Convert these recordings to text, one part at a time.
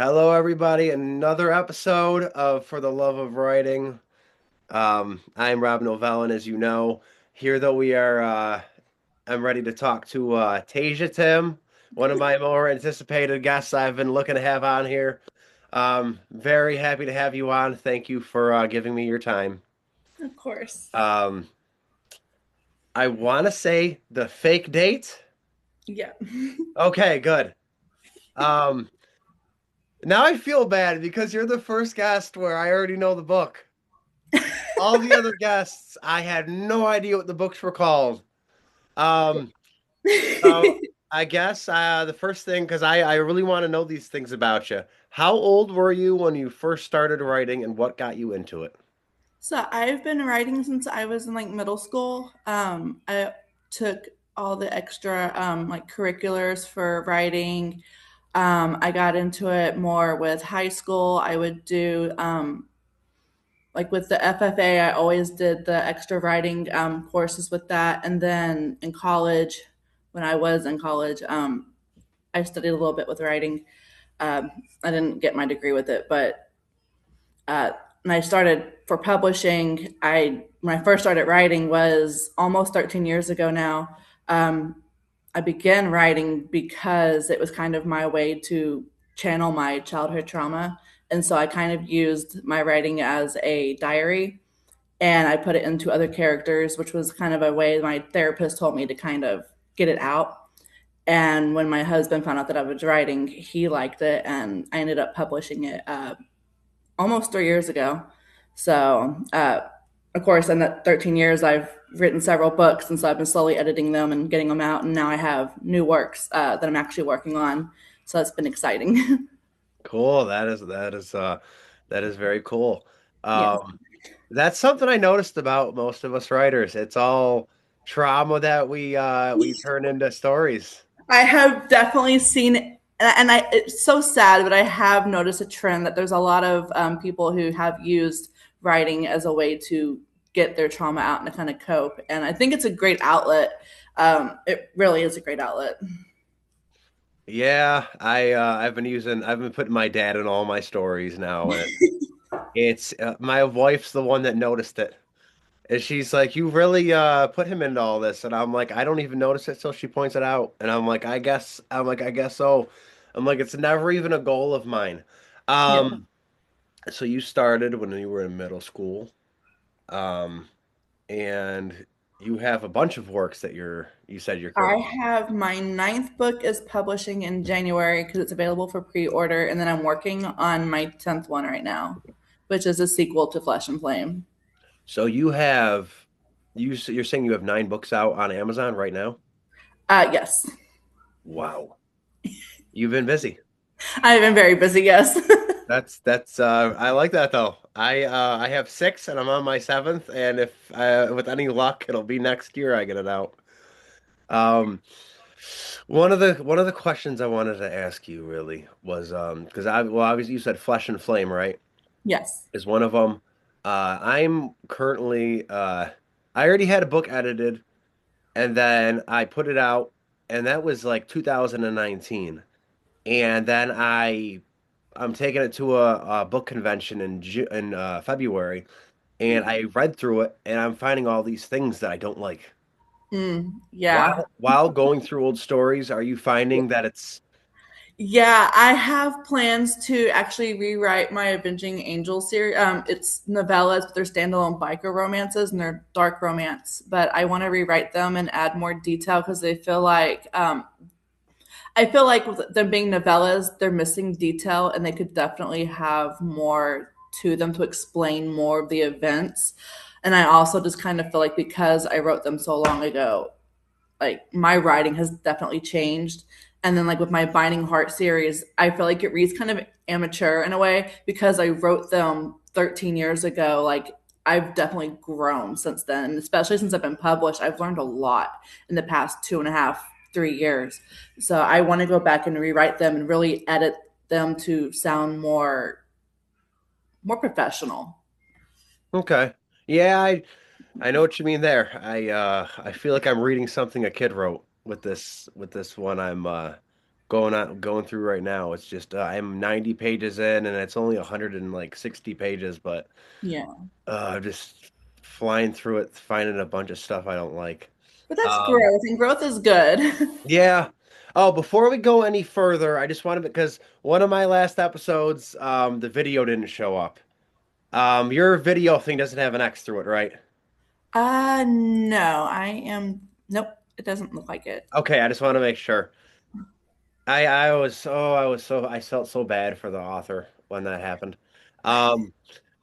Hello, everybody. Another episode of For the Love of Writing. I'm Rob Novellin, as you know. Here, though, I'm ready to talk to Tasia Timm, one of my more anticipated guests I've been looking to have on here. Very happy to have you on. Thank you for giving me your time. Of course. Um, I want to say the fake date. Yeah. Okay, good. Um, Now I feel bad because you're the first guest where I already know the book. All the other guests, I had no idea what the books were called. Um, so I guess the first thing, because I really want to know these things about you. How old were you when you first started writing, and what got you into it? So I've been writing since I was in like middle school. I took all the extra like curriculars for writing. I got into it more with high school. I would do like with the FFA, I always did the extra writing courses with that. And then in college, when I was in college, I studied a little bit with writing. I didn't get my degree with it, but uh, when I started for publishing, I when I first started writing was almost 13 years ago now. I began writing because it was kind of my way to channel my childhood trauma, and so I kind of used my writing as a diary, and I put it into other characters, which was kind of a way my therapist told me to kind of get it out. And when my husband found out that I was writing, he liked it, and I ended up publishing it almost 3 years ago. So, of course, in that 13 years, I've written several books, and so I've been slowly editing them and getting them out. And now I have new works that I'm actually working on. So that's been exciting. Cool. That is very cool. Yes. That's something I noticed about most of us writers. It's all trauma that we turn into stories. I have definitely seen, it's so sad, but I have noticed a trend that there's a lot of people who have used writing as a way to get their trauma out and to kind of cope. And I think it's a great outlet. It really is a great outlet. Yeah, I've been putting my dad in all my stories now, and it's my wife's the one that noticed it. And she's like, "You really put him into all this." And I'm like, "I don't even notice it till she points it out." And I guess so. I'm like, "It's never even a goal of mine." Yeah. Um, so you started when you were in middle school. Um, and you have a bunch of works that you said you're I currently. have my ninth book is publishing in January because it's available for pre-order, and then I'm working on my 10th one right now, which is a sequel to Flesh and Flame. So you're saying you have 9 books out on Amazon right now? Yes, Wow. You've been busy. I've been very busy. Yes. That's I like that though. I have 6 and I'm on my 7th, and if with any luck it'll be next year I get it out. Um one of the questions I wanted to ask you really was because obviously you said Flesh and Flame, right? Yes. Is one of them. I'm currently I already had a book edited, and then I put it out, and that was like 2019. And then I'm taking it to a book convention in February, and I read through it, and I'm finding all these things that I don't like. Yeah. While going through old stories, are you finding that it's Yeah, I have plans to actually rewrite my Avenging Angel series. It's novellas, but they're standalone biker romances and they're dark romance. But I want to rewrite them and add more detail because I feel like with them being novellas, they're missing detail and they could definitely have more to them to explain more of the events. And I also just kind of feel like because I wrote them so long ago, like my writing has definitely changed. And then like with my Binding Heart series, I feel like it reads kind of amateur in a way because I wrote them 13 years ago. Like I've definitely grown since then, and especially since I've been published. I've learned a lot in the past 2.5, 3 years. So I want to go back and rewrite them and really edit them to sound more professional. okay? Yeah, I know what you mean there. I feel like I'm reading something a kid wrote with this one I'm going through right now. It's just I'm 90 pages in, and it's only 160 pages, but Yeah. just flying through it, finding a bunch of stuff I don't like. But that's Um, growth, and growth is good. yeah. Oh, before we go any further, I just wanted because one of my last episodes, the video didn't show up. Your video thing doesn't have an X through it, right? No, I am. Nope, it doesn't look like it. Okay, I just want to make sure. I felt so bad for the author when that happened. Um,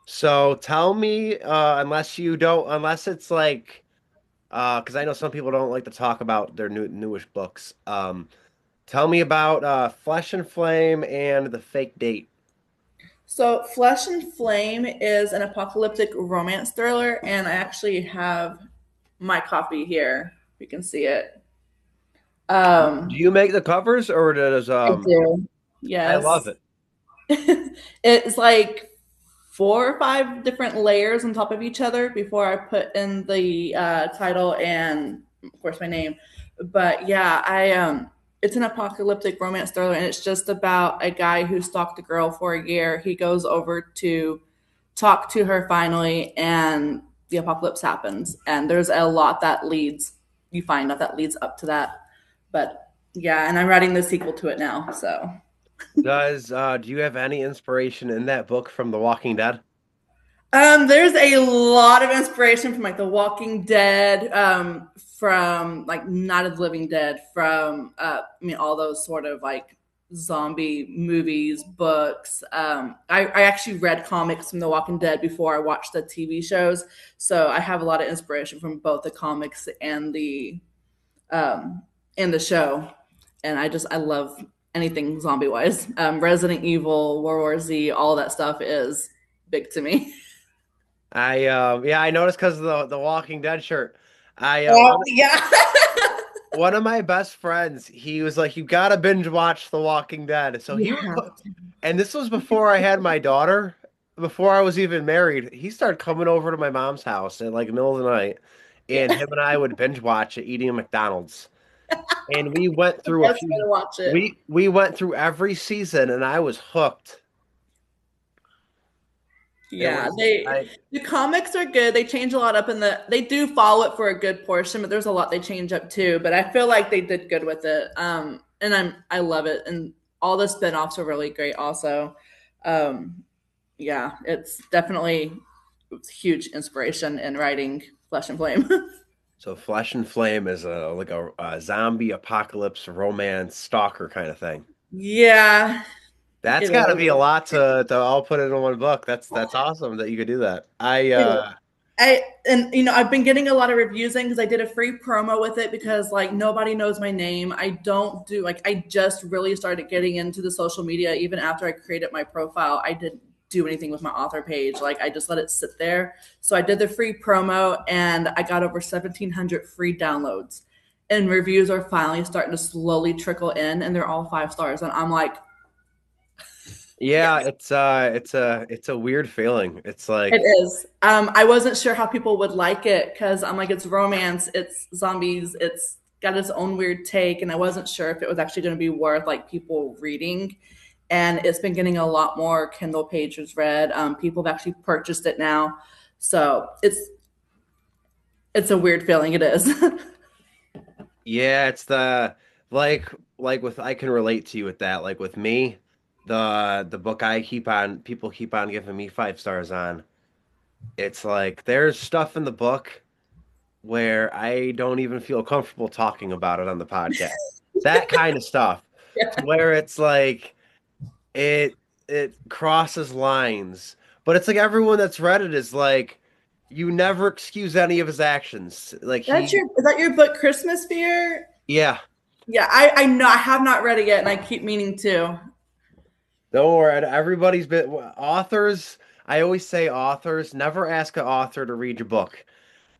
so tell me, unless it's like, because I know some people don't like to talk about their newish books. Tell me about Flesh and Flame and The Fake Date. So, Flesh and Flame is an apocalyptic romance thriller, and I actually have my copy here. You can see it. Do Um, you make the covers or does I do. I love Yes. it. It's like 4 or 5 different layers on top of each other before I put in the title and, of course, my name. But yeah, I it's an apocalyptic romance thriller, and it's just about a guy who stalked a girl for a year. He goes over to talk to her finally, and the apocalypse happens. And there's a lot that leads you find out that leads up to that. But yeah, and I'm writing the sequel to it now, so. Does do you have any inspiration in that book from The Walking Dead? There's a lot of inspiration from like The Walking Dead, from like Night of the Living Dead, from I mean all those sort of like zombie movies, books. I actually read comics from The Walking Dead before I watched the TV shows, so I have a lot of inspiration from both the comics um and the show, and I love anything zombie wise. Resident Evil, World War Z, all that stuff is big to me. Yeah, I noticed because of the Walking Dead shirt. I Oh, yeah. one of my best friends, he was like, "You gotta binge watch The Walking Dead." So You he would have put, and this was before I had my daughter, before I was even married. He started coming over to my mom's house at like the middle of the night, and yeah. him and I would binge watch it, eating at McDonald's. And we went The through a best way few. to watch it. We went through every season, and I was hooked. It Yeah, was they I. the comics are good. They change a lot up in they do follow it for a good portion, but there's a lot they change up too. But I feel like they did good with it. And I love it. And all the spin-offs are really great also. Um, yeah, it's definitely huge inspiration in writing Flesh and Flame. So Flesh and Flame is a zombie apocalypse romance stalker kind of thing. Yeah, That's it got to be a is. lot to all put it in one book. That's awesome that you could do that. It is. And I've been getting a lot of reviews in because I did a free promo with it because like nobody knows my name. I don't do like I just really started getting into the social media even after I created my profile. I didn't do anything with my author page. Like I just let it sit there. So I did the free promo and I got over 1,700 free downloads. And reviews are finally starting to slowly trickle in and they're all 5 stars. And I'm like, Yeah, yes. it's a weird feeling. It's It like is. I wasn't sure how people would like it because I'm like, it's romance, it's zombies, it's got its own weird take, and I wasn't sure if it was actually going to be worth like people reading. And it's been getting a lot more Kindle pages read. People have actually purchased it now, so it's a weird feeling. It is. yeah, it's the like with I can relate to you with that. Like with me, the book I keep on people keep on giving me 5 stars on. It's like there's stuff in the book where I don't even feel comfortable talking about it on the podcast. That kind of stuff. To where it's like it it crosses lines. But it's like everyone that's read it is like you never excuse any of his actions. Like That's he your is that your book Christmas Fear? yeah, Yeah, I know I have not read it yet, and I keep meaning to. don't worry. Everybody's been authors. I always say authors never ask an author to read your book.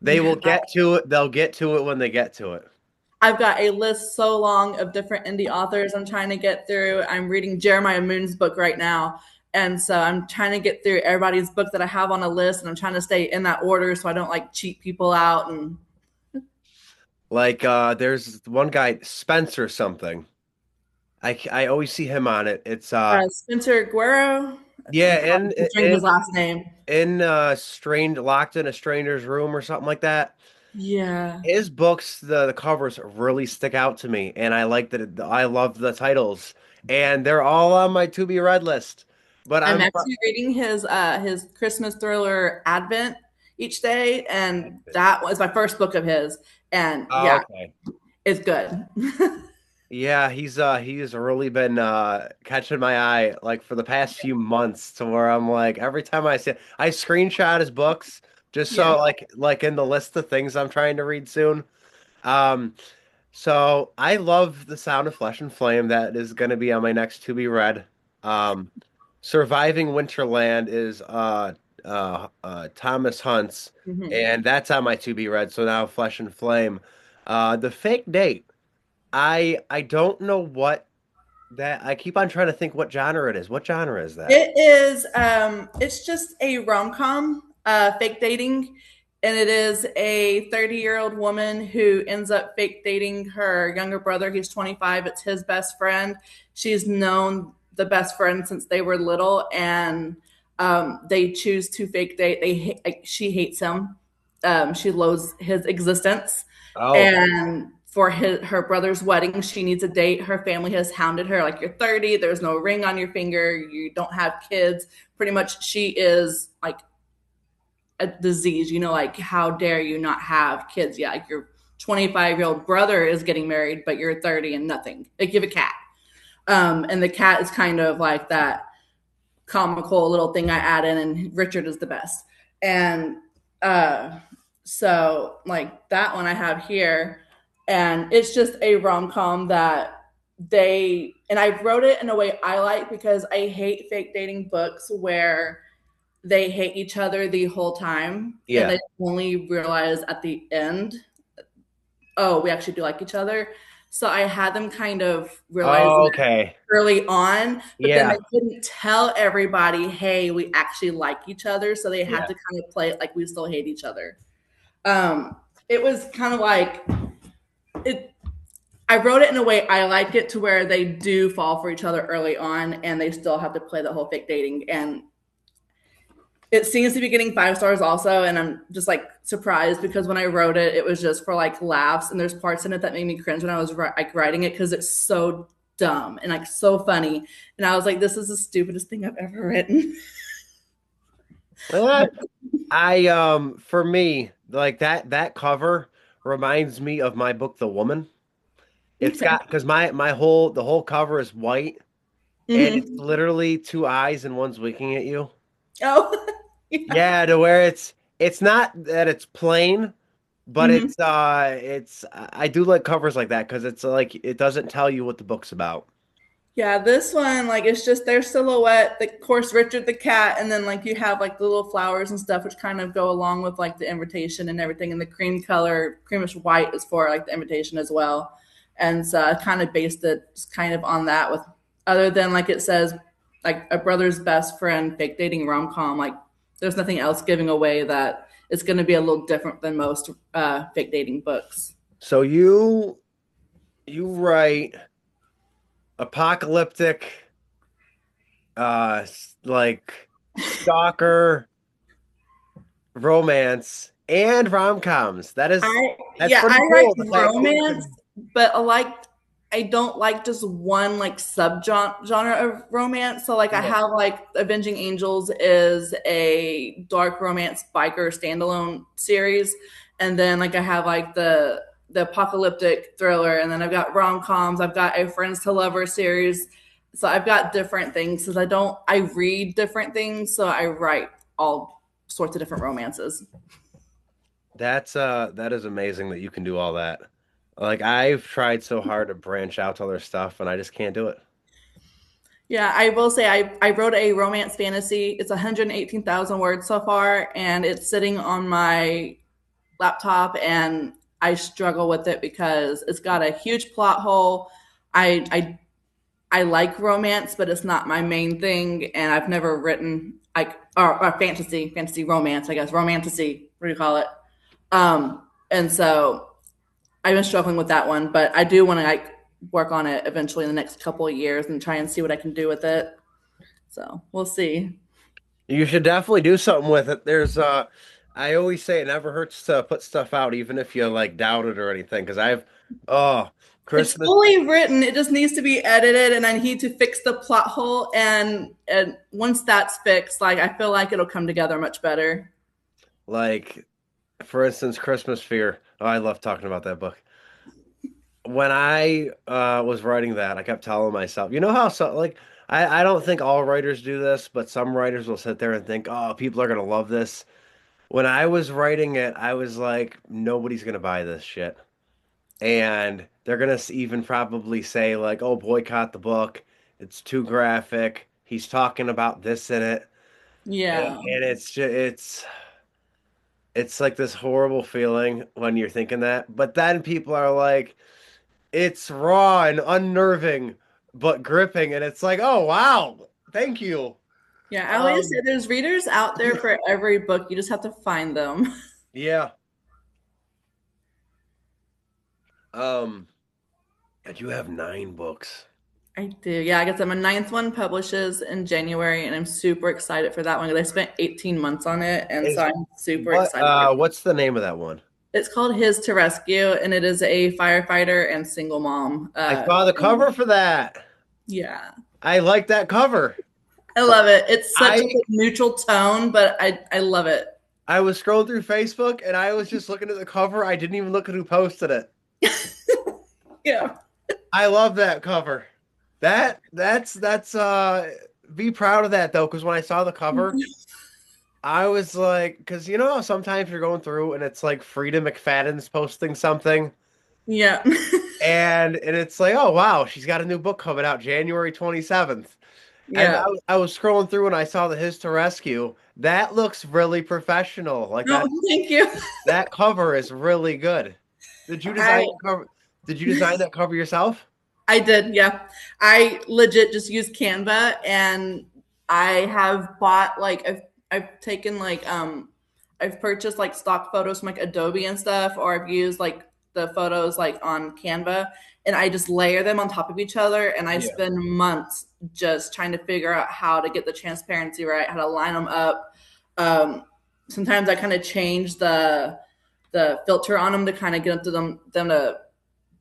They Yeah, will get to it. They'll get to it when they get to it. I've got a list so long of different indie authors I'm trying to get through. I'm reading Jeremiah Moon's book right now. And so I'm trying to get through everybody's book that I have on a list and I'm trying to stay in that order so I don't like cheat people out and Like there's one guy, Spencer something. I always see him on it. It's Spencer Guerrero. yeah, I'm probably butchering his last name. in strained locked in a stranger's room or something like that. Yeah. His books, the covers really stick out to me, and I like that. I love the titles, and they're all on my to be read list. But I'm actually reading his Christmas thriller Advent each day, and that was my first book of his. And oh, yeah, okay. it's good. Yeah, he's really been catching my eye like for the past few months to where I'm like every time I see I screenshot his books just Yeah. so like in the list of things I'm trying to read soon. Um so I love The Sound of Flesh and Flame. That is going to be on my next to be read. Um Surviving Winterland is Thomas Hunt's, Hmm. and that's on my to be read. So now Flesh and Flame. The Fake Date. I don't know what that I keep on trying to think what genre it is. What genre is that? It is it's just a rom-com, fake dating, and it is a 30-year-old woman who ends up fake dating her younger brother. He's 25. It's his best friend. She's known the best friend since they were little, and they choose to fake date. Like, she hates him. She loathes his existence, Oh, and for her brother's wedding, she needs a date. Her family has hounded her like, you're 30, there's no ring on your finger, you don't have kids. Pretty much she is like a disease, like, how dare you not have kids? Yeah, like, your 25-year-old brother is getting married, but you're 30 and nothing. Like, you have a cat. And the cat is kind of like that comical little thing I add in, and Richard is the best. And so, like, that one I have here, and it's just a rom com that and I wrote it in a way I like, because I hate fake dating books where they hate each other the whole time and yeah. they only realize at the end, oh, we actually do like each other. So I had them kind of realize Oh, okay. early on, but then Yeah. they couldn't tell everybody, hey, we actually like each other. So they had Yeah. to kind of play it like we still hate each other. Um, it was kind of like it. I wrote it in a way I like it, to where they do fall for each other early on, and they still have to play the whole fake dating. And it seems to be getting 5 stars also, and I'm just like surprised, because when I wrote it, it was just for like laughs, and there's parts in it that made me cringe when I was like writing it, because it's so dumb and like so funny, and I was like, this is the stupidest thing I've ever written. Well, I for me, like that cover reminds me of my book The Woman. It's Okay. got because the whole cover is white and it's Mm-hmm. literally two eyes and one's winking at you. Oh. Yeah. Yeah, to where it's not that it's plain, but Mm-hmm. it's I do like covers like that because it's like it doesn't tell you what the book's about. Yeah, this one, like, it's just their silhouette, the of course Richard the cat, and then like you have like the little flowers and stuff, which kind of go along with like the invitation and everything. And the cream color, creamish white, is for like the invitation as well. And so I kind of based it just kind of on that, with other than like it says like a brother's best friend fake dating rom com. Like, there's nothing else giving away that it's going to be a little different than most fake dating books. So you write apocalyptic like stalker romance and rom-coms. That's I pretty like cool. The fact that you romance, can but I don't like just one like genre of romance. So like I yeah. have like Avenging Angels is a dark romance biker standalone series, and then like I have like the apocalyptic thriller, and then I've got rom coms. I've got a Friends to Lovers series. So I've got different things, because I read different things, so I write all sorts of different romances. That is amazing that you can do all that. Like I've tried so hard to branch out to other stuff and I just can't do it. Yeah, I will say I wrote a romance fantasy. It's 118,000 words so far, and it's sitting on my laptop, and I struggle with it because it's got a huge plot hole. I I like romance, but it's not my main thing, and I've never written like or fantasy romance, I guess, romantasy, what do you call it? And so I've been struggling with that one, but I do want to like work on it eventually in the next couple of years and try and see what I can do with it. So we'll see. You should definitely do something with it. I always say it never hurts to put stuff out, even if you like doubt it or anything. Because oh, It's Christmas, fully written. It just needs to be edited, and I need to fix the plot hole. And once that's fixed, like I feel like it'll come together much better. like for instance, Christmas Fear. Oh, I love talking about that book. When I was writing that, I kept telling myself, you know how I don't think all writers do this, but some writers will sit there and think, oh, people are gonna love this. When I was writing it, I was like, nobody's gonna buy this shit. And they're gonna even probably say like, "Oh, boycott the book. It's too graphic. He's talking about this in it," Yeah, and it's like this horrible feeling when you're thinking that. But then people are like, "It's raw and unnerving, but gripping," and it's like, "Oh wow, thank you." yeah. I always say Um, there's readers out there for every book. You just have to find them. yeah. Um, and you have 9 books. I do. Yeah, I guess my ninth one publishes in January, and I'm super excited for that one because I spent 18 months on it, and so Is I'm super excited. what's the name of that one? It's called His to Rescue, and it is a firefighter and single mom. I saw the cover for that. Yeah, I like that cover. I love it. It's such I like a neutral tone, but I love it. I was scrolling through Facebook and I was just looking at the cover. I didn't even look at who posted it. Yeah, I love that cover. That's be proud of that though, because when I saw the cover, I was like, because you know how sometimes you're going through and it's like Frida McFadden's posting something, yeah, and it's like, oh wow, she's got a new book coming out January 27th. And yeah. I was scrolling through and I saw the His to Rescue. That looks really professional. Like No, thank you. that cover is really good. Did you I design that cover? Did you design that cover yourself? I did, yeah. I legit just used Canva, and I have bought like I've taken like I've purchased like stock photos from like Adobe and stuff, or I've used like the photos like on Canva, and I just layer them on top of each other, and I Yeah. spend months just trying to figure out how to get the transparency right, how to line them up. Um, Sometimes I kind of change the filter on them to kind of get them to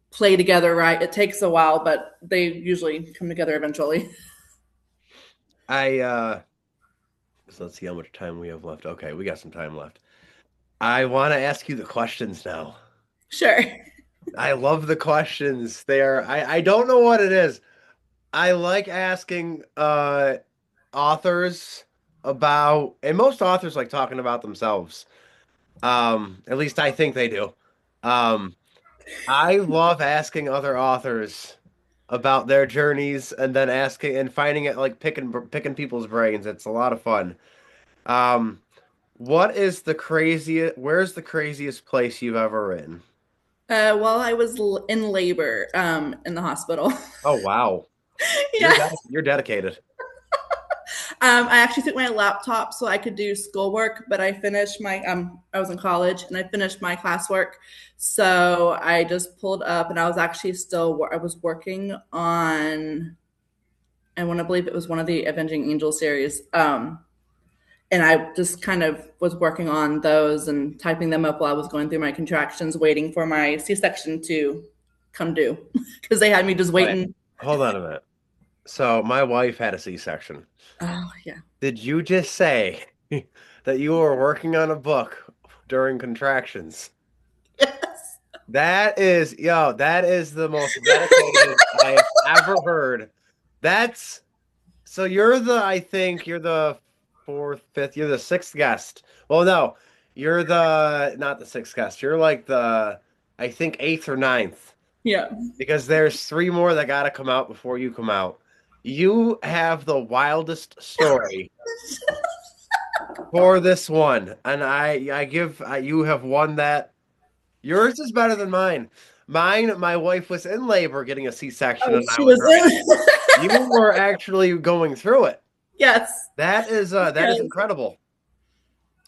play together right. It takes a while, but they usually come together eventually. I so let's see how much time we have left. Okay, we got some time left. I want to ask you the questions now. Sure. I love the questions. I don't know what it is. I like asking authors about, and most authors like talking about themselves. At least I think they do. Um I love asking other authors about their journeys and then asking and finding it like picking people's brains. It's a lot of fun. Um, what is the craziest? Where's the craziest place you've ever been? While I was in labor in the hospital. Oh wow, Yeah. you're dedicated. I actually took my laptop so I could do schoolwork, but I finished my I was in college and I finished my classwork. So I just pulled up and I was actually still I was working on I want to believe it was one of the Avenging Angel series. And I just kind of was working on those and typing them up while I was going through my contractions, waiting for my C-section to come due because they had me just Wait, waiting. hold on a minute. So my wife had a C-section. Oh yeah, Did you just say that you were working on a book during contractions? yes, That is the most dedicated I have ever heard. That's So I think you're the fourth, fifth, you're the sixth guest. Well, no, you're not the sixth guest. You're like I think eighth or ninth yeah. because there's 3 more that got to come out before you come out. You have the wildest story for this one, and you have won that. Yours is better than mine. My wife was in labor getting a C-section, Oh, and I she was was writing. in. You were actually going through it. Yes, That is yes. incredible.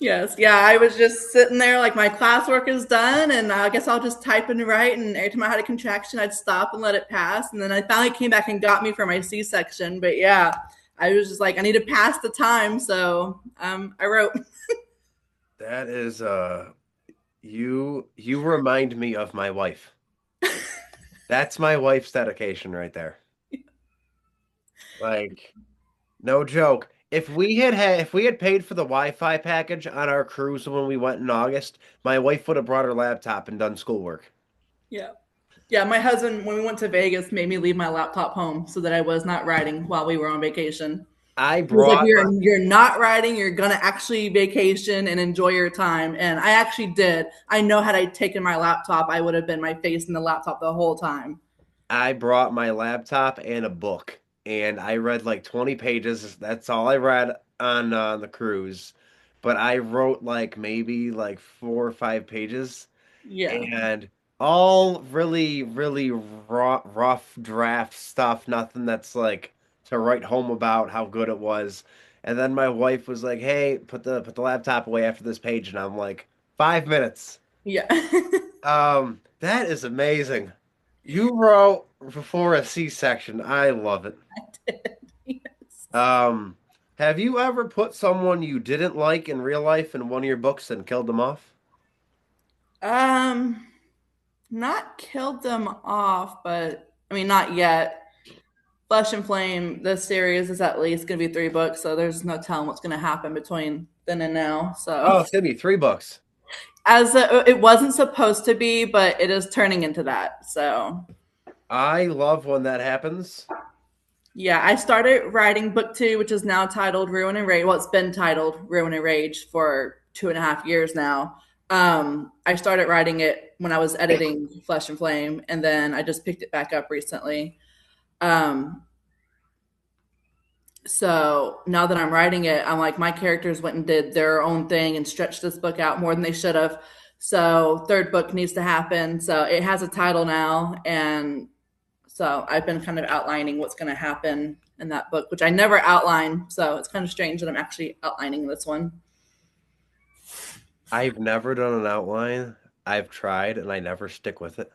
Yes. Yeah. I was just sitting there like my classwork is done, and I guess I'll just type and write. And every time I had a contraction, I'd stop and let it pass. And then I finally came back and got me for my C-section. But yeah, I was just like, I need to pass the time. So I wrote. That is you remind me of my wife. That's my wife's dedication right there. Like, no joke. If we had paid for the Wi-Fi package on our cruise when we went in August, my wife would have brought her laptop and done schoolwork. Yeah. Yeah. My husband, when we went to Vegas, made me leave my laptop home so that I was not writing while we were on vacation. I He was like, brought you're not riding. You're gonna actually vacation and enjoy your time. And I actually did. I know had I taken my laptop, I would have been my face in the laptop the whole time. I brought my laptop and a book, and I read like 20 pages. That's all I read on the cruise. But I wrote like maybe like 4 or 5 pages, Yeah, and all really, really rough draft stuff. Nothing that's like to write home about how good it was. And then my wife was like, "Hey, put the laptop away after this page," and I'm like, "5 minutes." yeah. That is amazing. You wrote before a C-section. I love it. Yes. Um, have you ever put someone you didn't like in real life in one of your books and killed them off? Um, not killed them off, but I mean, not yet. Flesh and Flame, the series is at least going to be 3 books, so there's no telling what's going to happen between then and now. So, Oh, it's gonna be 3 books. it wasn't supposed to be, but it is turning into that. So, I love when that happens. yeah, I started writing book 2, which is now titled Ruin and Rage. Well, it's been titled Ruin and Rage for 2.5 years now. I started writing it when I was editing Flesh and Flame, and then I just picked it back up recently. Um, so now that I'm writing it, I'm like, my characters went and did their own thing and stretched this book out more than they should have. So third book needs to happen. So it has a title now, and so I've been kind of outlining what's going to happen in that book, which I never outline. So it's kind of strange that I'm actually outlining this one. I've never done an outline. I've tried and I never stick with it.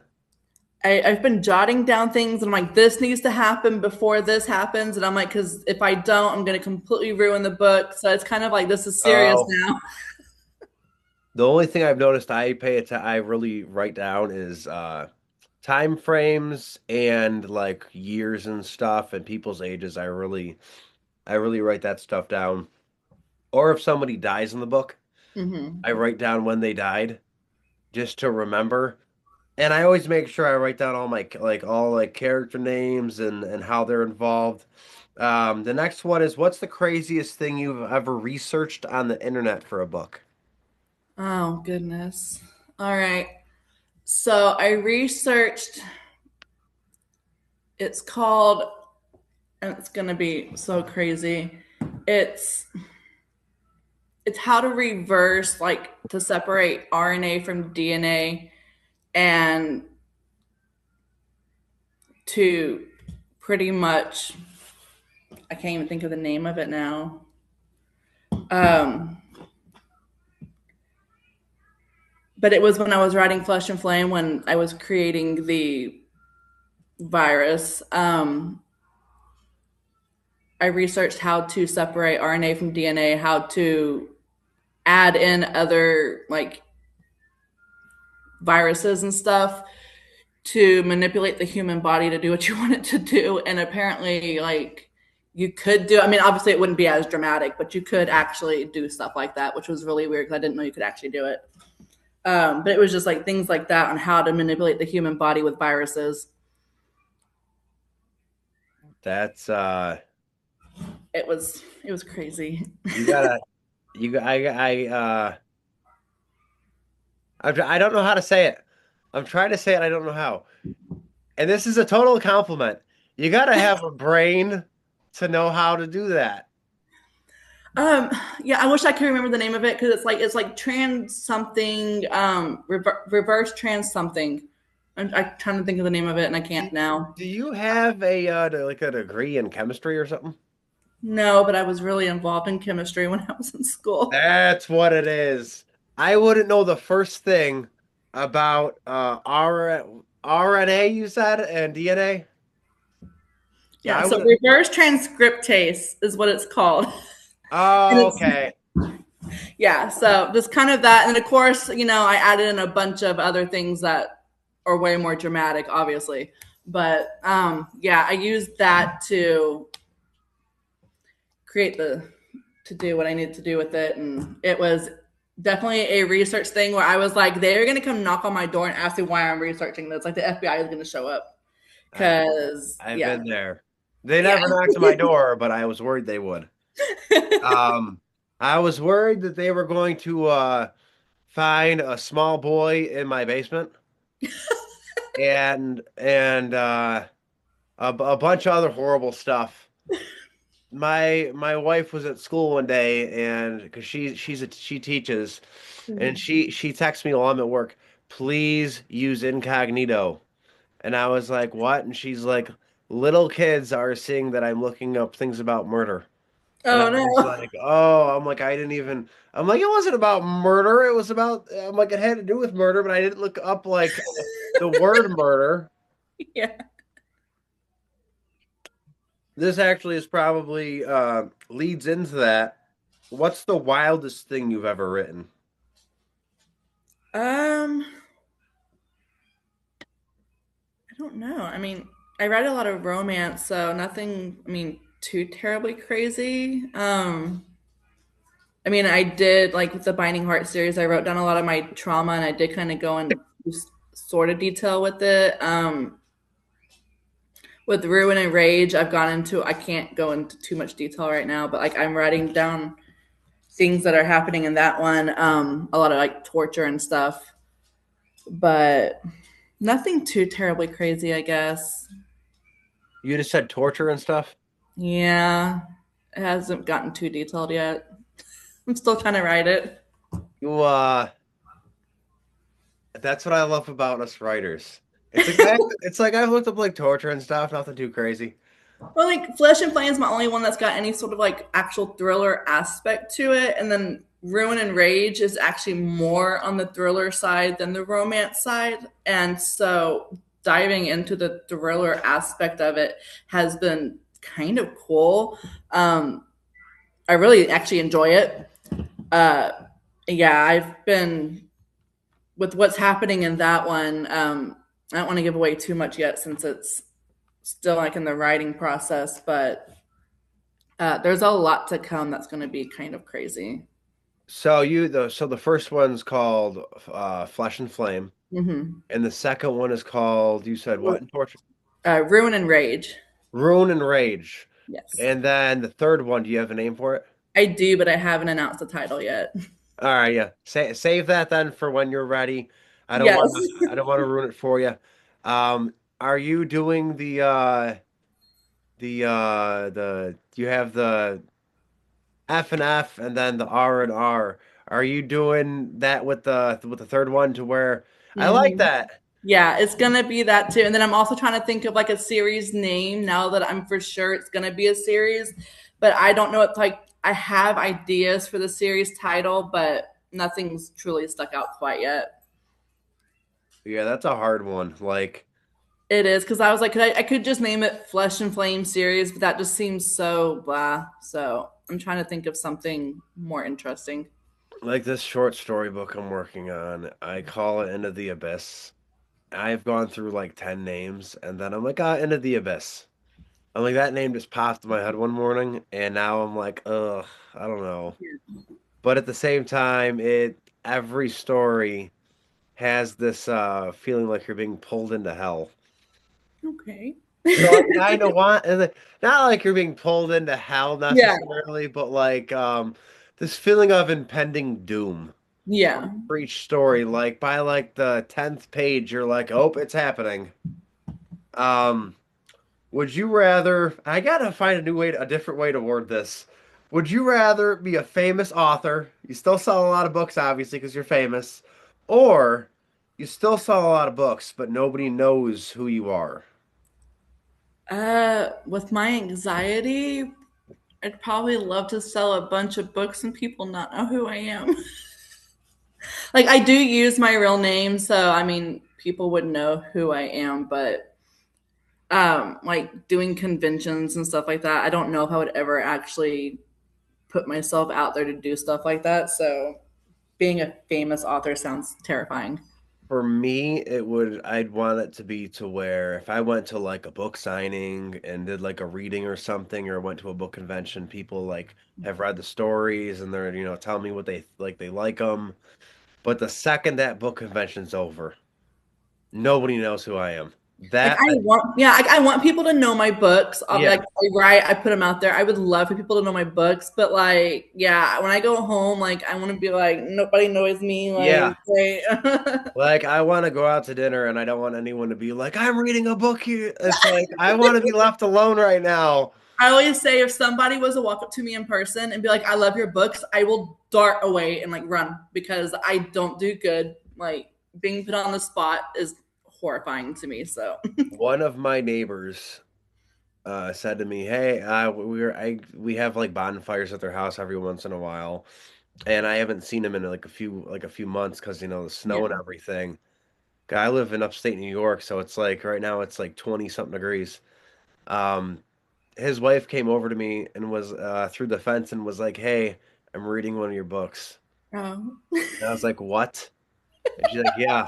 I've been jotting down things, and I'm like, this needs to happen before this happens. And I'm like, because if I don't, I'm going to completely ruin the book. So it's kind of like, this is serious Oh, now. the only thing I've noticed I really write down is time frames and like years and stuff and people's ages. I really write that stuff down. Or if somebody dies in the book, Mm-hmm. I write down when they died just to remember. And I always make sure I write down all like character names and how they're involved. The next one is what's the craziest thing you've ever researched on the internet for a book? Oh, goodness. All right. So I researched, it's called, and it's going to be so crazy. It's it's how to reverse, like, to separate RNA from DNA, and to pretty much, I can't even think of the name of it now. Um, but it was when I was writing Flesh and Flame, when I was creating the virus. I researched how to separate RNA from DNA, how to add in other like viruses and stuff to manipulate the human body to do what you want it to do. And apparently, like, you could do, I mean, obviously it wouldn't be as dramatic, but you could actually do stuff like that, which was really weird because I didn't know you could actually do it. But it was just like things like that on how to manipulate the human body with viruses. That's It was crazy. you gotta you got I don't know how to say it. I'm trying to say it, I don't know how. And this is a total compliment. You gotta have a brain to know how to do that. Um, yeah, I wish I could remember the name of it because it's like trans something, reverse trans something. I'm trying to think of the name of it and I Do, can't now. do you have like a degree in chemistry or something? No, but I was really involved in chemistry when I was in school. That's what it is. I wouldn't know the first thing about RNA, you said, and DNA. So Yeah, I so would. reverse transcriptase is what it's called. And Oh, it's okay. yeah, so just kind of that. And of course, I added in a bunch of other things that are way more dramatic, obviously. But yeah, I used that to create the to do what I needed to do with it. And it was definitely a research thing where I was like, they're gonna come knock on my door and ask me why I'm researching this. Like the FBI is gonna show up. I, Cause I've yeah. been there. They Yeah. never knocked on my door, but I was worried they would. Um, I was worried that they were going to find a small boy in my basement and a bunch of other horrible stuff. My wife was at school one day and because she teaches and she texts me while I'm at work, please use incognito. And I was like, what? And she's like, little kids are seeing that I'm looking up things about murder. And I Oh was no. like, oh, I'm like, I didn't even, I'm like, it wasn't about murder. It was about, I'm like, it had to do with murder, but I didn't look up like the word murder. Yeah. This actually is probably leads into that. What's the wildest thing you've ever written? Um, I don't know. I mean, I read a lot of romance, so nothing, I mean, too terribly crazy. I mean, I did like with the Binding Heart series, I wrote down a lot of my trauma and I did kind of go in sort of detail with it. With Ruin and Rage, I've gone into, I can't go into too much detail right now, but like I'm writing down things that are happening in that one, a lot of like torture and stuff, but nothing too terribly crazy, I guess. You just said torture and stuff. Yeah, it hasn't gotten too detailed yet. I'm still trying to write it. You that's what I love about us writers. It's like I've looked up like torture and stuff, nothing too crazy. Well, like Flesh and Flame is my only one that's got any sort of like actual thriller aspect to it, and then Ruin and Rage is actually more on the thriller side than the romance side, and so diving into the thriller aspect of it has been kind of cool. I really actually enjoy it. Uh, yeah, I've been with what's happening in that one. I don't want to give away too much yet since it's still like in the writing process, but there's a lot to come that's going to be kind of crazy. So the first one's called Flesh and Flame, Mm-hmm. and the second one is called you said what in torture? Ruin and Rage. Ruin and Rage. Yes, And then the third one, do you have a name for it? I do, but I haven't announced the title yet. All right, yeah. Save that then for when you're ready. Yes. I don't want to ruin it for you. Are you doing the you have the F and F and then the R and R. Are you doing that with the third one to where I like Mm-hmm. that? Yeah, it's gonna be that too. And then I'm also trying to think of like a series name now that I'm for sure it's gonna be a series, but I don't know what like I have ideas for the series title, but nothing's truly stuck out quite yet. Yeah, that's a hard one. Like It is because I was like, I could just name it Flesh and Flame series, but that just seems so blah. So I'm trying to think of something more interesting. like this short story book I'm working on, I call it Into the Abyss. I've gone through like 10 names and then I'm like, ah, Into the Abyss. I'm like, that name just popped in my head one morning, and now I'm like, ugh, I don't know. But at the same time, it every story has this feeling like you're being pulled into hell. Okay. So I kind of want, not like you're being pulled into hell Yeah. necessarily, but like this feeling of impending doom Yeah. for each story. Like by like the 10th page, you're like, oh, it's happening. Um, Would you rather? I gotta find a different way to word this. Would you rather be a famous author? You still sell a lot of books, obviously, because you're famous, or you still sell a lot of books, but nobody knows who you are. With my anxiety, I'd probably love to sell a bunch of books and people not know who I am. Like I do use my real name, so I mean people would know who I am, but like doing conventions and stuff like that, I don't know if I would ever actually put myself out there to do stuff like that. So being a famous author sounds terrifying. For me, I'd want it to be to where if I went to like a book signing and did like a reading or something, or went to a book convention, people like have read the stories and they're, telling me what they like them. But the second that book convention's over, nobody knows who I am. Like That, I want, yeah, I want people to know my books. I'll be yeah, like, I write, I put them out there. I would love for people to know my books, but like, yeah, when I go home, like, I want to be like, nobody knows me. yeah. Like, right. Like I want to go out to dinner and I don't want anyone to be like, I'm reading a book here. It's like I want to be left alone right now. I always say if somebody was to walk up to me in person and be like, I love your books, I will dart away and like run because I don't do good. Like being put on the spot is horrifying to me. So One of my neighbors said to me, "Hey, we have like bonfires at their house every once in a while, and I haven't seen him in like a few months because the snow yeah. and everything. I live in upstate New York, so it's like right now it's like 20 something degrees. Um, his wife came over to me and was through the fence and was like, "Hey, I'm reading one of your books." Oh. And I was like, "What?" And she's like, "Yeah."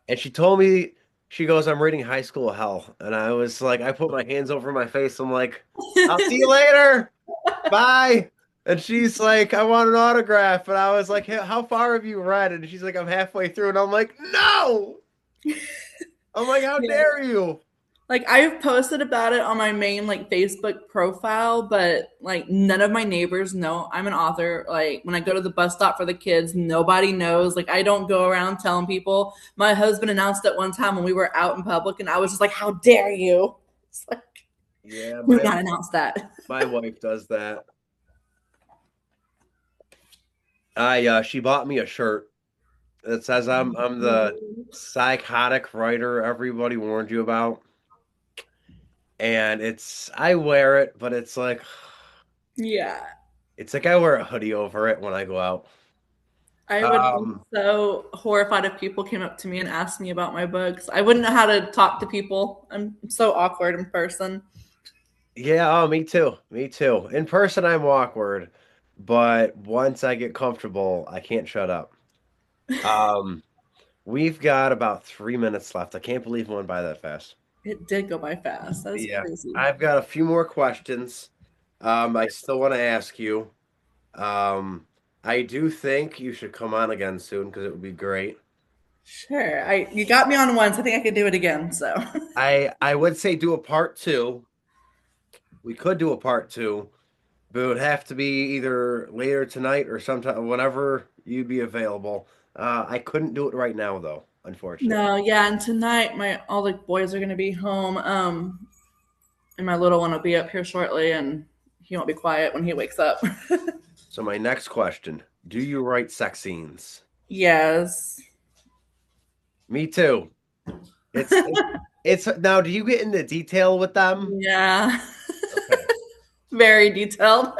And she told me, she goes, "I'm reading High School of Hell." And I was like, I put my hands over my face. I'm like, "I'll see you later. Bye." And she's like, "I want an autograph." And I was like, "Hey, how far have you read?" And she's like, "I'm halfway through." And I'm like, "No." I'm like, "How Yeah. dare you?" Like I've posted about it on my main like Facebook profile, but like none of my neighbors know I'm an author. Like when I go to the bus stop for the kids, nobody knows. Like I don't go around telling people. My husband announced it one time when we were out in public, and I was just like, "How dare you!" It's like, Yeah, do my not announce that. my wife does that. She bought me a shirt that says I'm the psychotic writer everybody warned you about. And I wear it, but Yeah, it's like I wear a hoodie over it when I go out. I would be Um, so horrified if people came up to me and asked me about my books. I wouldn't know how to talk to people. I'm so awkward in person. yeah, oh, me too. Me too. In person, I'm awkward, but once I get comfortable, I can't shut up. Um, we've got about 3 minutes left. I can't believe it went by that fast. It did go by fast. That was Yeah, crazy. I've got a few more questions. I still want to ask you. Um, I do think you should come on again soon because it would be great. Sure. I you got me on once. I think I could do it again. So I would say do a part two. We could do a part two, but it would have to be either later tonight or sometime whenever you'd be available. I couldn't do it right now though, unfortunately. no, yeah, and tonight my all the boys are gonna be home. And my little one will be up here shortly and he won't be quiet when he wakes up. So my next question, do you write sex scenes? Yes. Me too. It's now, do you get into detail with them? Yeah. Okay. Very detailed.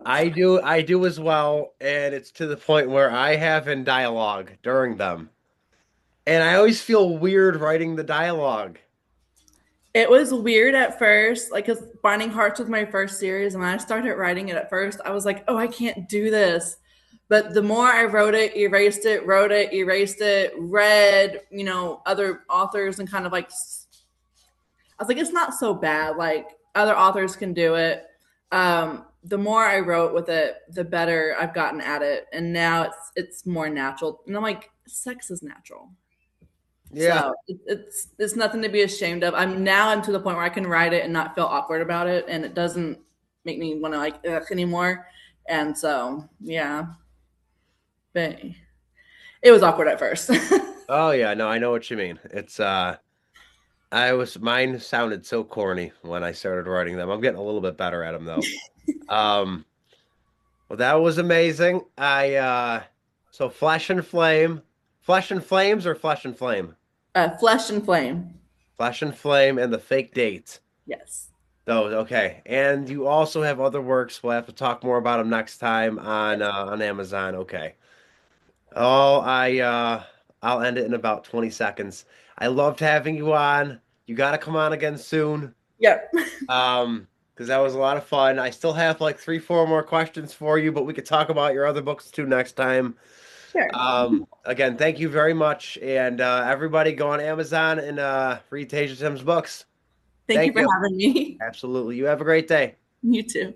I do as well, and it's to the point where I have in dialogue during them. And I always feel weird writing the dialogue. It was weird at first, like because Binding Hearts was my first series, and when I started writing it at first, I was like, "Oh, I can't do this." But the more I wrote it, erased it, read, other authors, and kind of like, I was like, "It's not so bad. Like other authors can do it." The more I wrote with it, the better I've gotten at it, and now it's more natural. And I'm like, sex is natural. Yeah. So it's nothing to be ashamed of. I'm to the point where I can write it and not feel awkward about it, and it doesn't make me want to like ugh anymore. And so yeah, but it was awkward at first. Oh yeah, no, I know what you mean. Mine sounded so corny when I started writing them. I'm getting a little bit better at them though. Um, well, that was amazing. So Flesh and Flames or Flesh and Flame? Flesh and flame. Flesh and Flame and the fake date. Yes. Those, okay. And you also have other works. We'll have to talk more about them next time on Amazon. Okay. Oh, I'll end it in about 20 seconds. I loved having you on. You got to come on again soon. Yep. Because that was a lot of fun. I still have like three, four more questions for you, but we could talk about your other books too next time. Sure. Again, thank you very much. And everybody go on Amazon and read Tasia Timm's books. Thank you Thank for you. having me. Absolutely. You have a great day. You too.